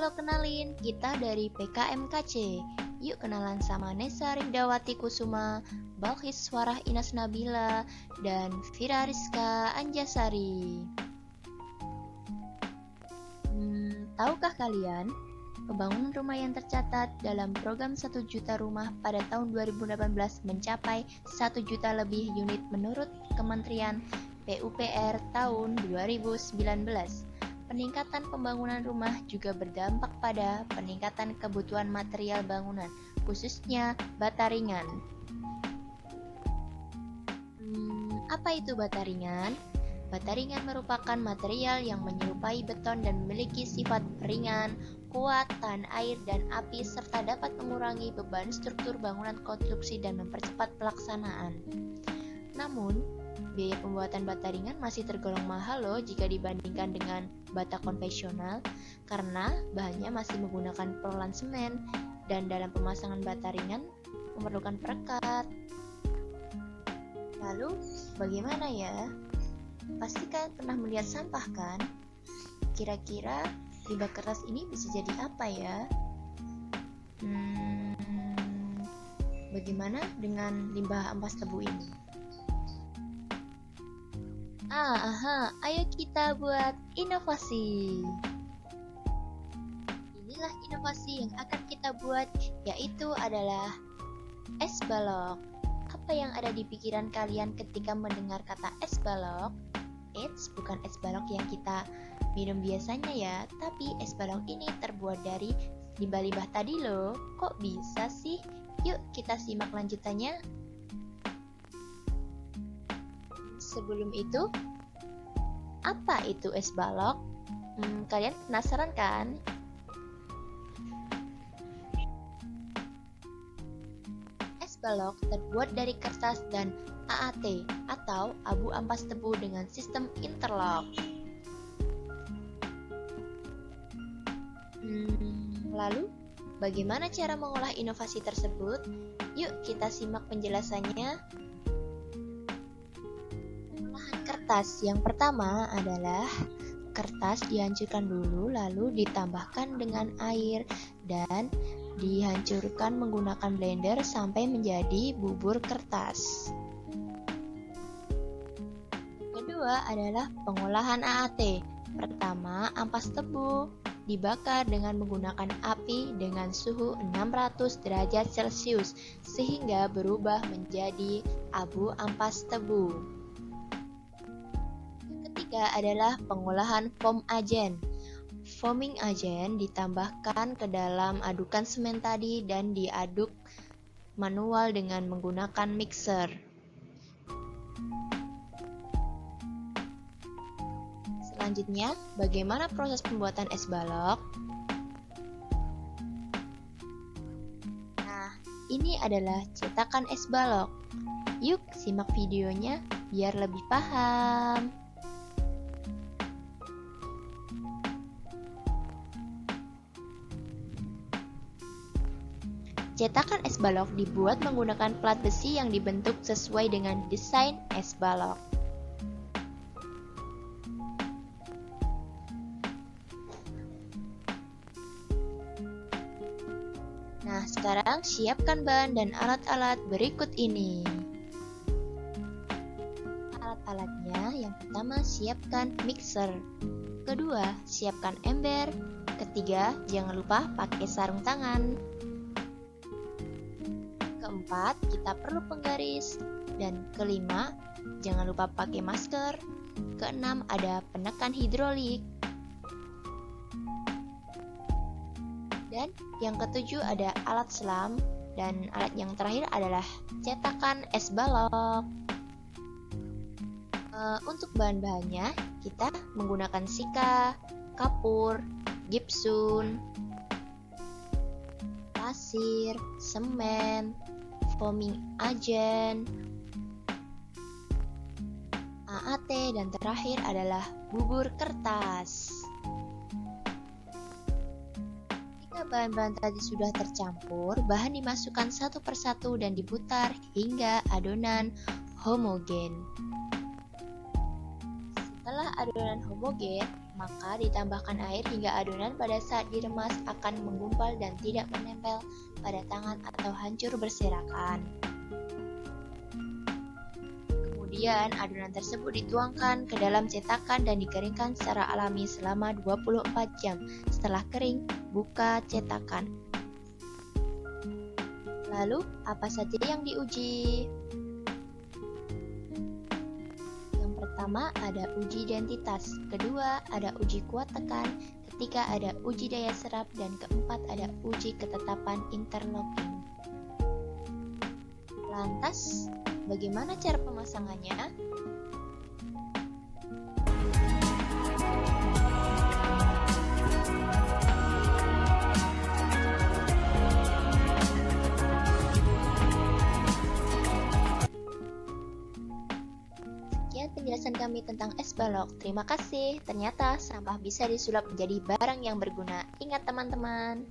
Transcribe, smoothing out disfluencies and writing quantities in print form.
Halo, kenalin, kita dari PKMKC. Yuk kenalan sama Nesa Rindawati Kusuma, Balkis Warah Inas Nabila, dan Fira Rizka Anjasari. Tahukah kalian, pembangunan rumah yang tercatat dalam program 1 juta rumah pada tahun 2018 mencapai 1 juta lebih unit menurut Kementerian PUPR tahun 2019. Peningkatan pembangunan rumah juga berdampak pada peningkatan kebutuhan material bangunan, khususnya bata ringan. Apa itu bata ringan? Bata ringan merupakan material yang menyerupai beton dan memiliki sifat ringan, kuat, tahan air dan api, serta dapat mengurangi beban struktur bangunan konstruksi dan mempercepat pelaksanaan. Namun, biaya pembuatan bata ringan masih tergolong mahal loh jika dibandingkan dengan bata konvensional, karena bahannya masih menggunakan perolan semen dan dalam pemasangan bata ringan memerlukan perekat. Lalu, bagaimana ya? Pasti kan pernah melihat sampah kan? Kira-kira limbah kertas ini bisa jadi apa ya? Bagaimana dengan limbah ampas tebu ini? Ayo kita buat inovasi. Inilah inovasi yang akan kita buat, yaitu adalah es balok. Apa yang ada di pikiran kalian ketika mendengar kata es balok? Eits, bukan es balok yang kita minum biasanya ya, tapi es balok ini terbuat dari limbah-limbah tadi loh. Kok bisa sih? Yuk kita simak lanjutannya. Sebelum itu, apa itu es balok? Kalian penasaran kan? Es balok terbuat dari kertas dan AAT atau abu ampas tebu dengan sistem interlock. Lalu, bagaimana cara mengolah inovasi tersebut? Yuk kita simak penjelasannya. Pengolahan kertas yang pertama adalah kertas dihancurkan dulu, lalu ditambahkan dengan air dan dihancurkan menggunakan blender sampai menjadi bubur kertas. Kedua adalah pengolahan AAT. Pertama, ampas tebu dibakar dengan menggunakan api dengan suhu 600 derajat Celcius sehingga berubah menjadi abu ampas tebu. Ketiga adalah pengolahan foam agent. Foaming agent ditambahkan ke dalam adukan semen tadi dan diaduk manual dengan menggunakan mixer. Selanjutnya, bagaimana proses pembuatan es balok? Nah, ini adalah cetakan es balok. Yuk, simak videonya biar lebih paham. Cetakan es balok dibuat menggunakan plat besi yang dibentuk sesuai dengan desain es balok. Nah, sekarang siapkan bahan dan alat-alat berikut ini. Alat-alatnya, yang pertama siapkan mixer. Kedua, siapkan ember. Ketiga, jangan lupa pakai sarung tangan. Keempat, kita perlu penggaris. Dan kelima, jangan lupa pakai masker. Keenam, ada penekan hidrolik. Dan yang ketujuh ada alat selam. Dan alat yang terakhir adalah cetakan es balok. Untuk bahan-bahannya, kita menggunakan sika, kapur, gipsun, pasir, semen, foaming agent, AAT, dan terakhir adalah bubur kertas. Jika bahan-bahan tadi sudah tercampur, bahan dimasukkan satu persatu dan diputar hingga adonan homogen. Setelah adonan homogen, Maka ditambahkan air hingga adonan pada saat diremas akan menggumpal dan tidak menempel pada tangan atau hancur berserakan. Kemudian adonan tersebut dituangkan ke dalam cetakan dan dikeringkan secara alami selama 24 jam. Setelah kering, buka cetakan. Lalu, apa saja yang diuji? Yang pertama ada uji identitas, kedua ada uji kuat tekan, ketiga ada uji daya serap, dan keempat ada uji ketetapan interlocking. Lantas, bagaimana cara pemasangannya? Sekian penjelasan kami tentang es balok. Terima kasih. Ternyata sampah bisa disulap menjadi barang yang berguna. Ingat teman-teman.